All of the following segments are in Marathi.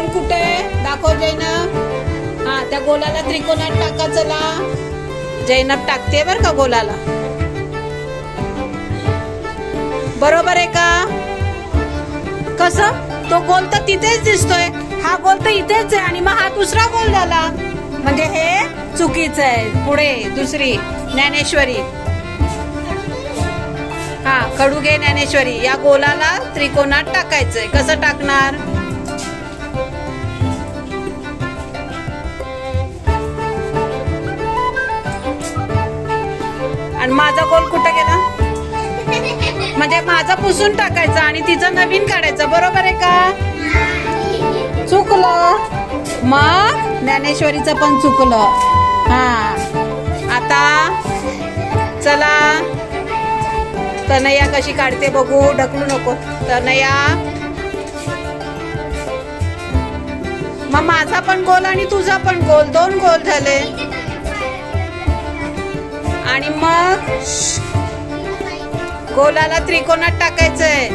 गोल कुठे दाखव जैनब. हा त्या गोलाला त्रिकोणात टाका. चला जैनब टाकते बर का गोलाला. बरोबर आहे का? कसं तो गोल तर तिथेच दिसतोय, हा गोल तर इथेच आहे आणि मग हा दुसरा गोल झाला. म्हणजे हे चुकीचं आहे. पुढे दुसरी ज्ञानेश्वरी. हा खडू घे ज्ञानेश्वरी. या गोलाला त्रिकोणात टाकायचंय. कसं टाकणार? आणि माझा गोल कुठे गेला? म्हणजे माझा पुसून टाकायचा आणि तिचं नवीन काढायचं. बरोबर आहे का? चुकलं. मग ज्ञानेश्वरीचं पण चुकलं. हा आता चला तनया कशी काढते बघू. ढकलू नको तनया. मग माझा पण गोल आणि तुझा पण गोल, दोन गोल झाले. आणि मग गोलाला त्रिकोणात टाकायचंय.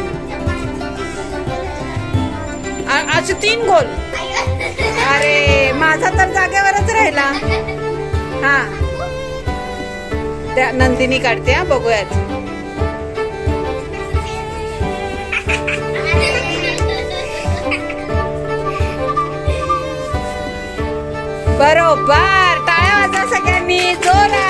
असे 3 गोल. अरे माझा तर जागेवरच राहिला. हा त्या नंदिनी काढते. हा बघूयात. बरोबर. टाळ्या वाजवा सगळ्यांनी जोरात.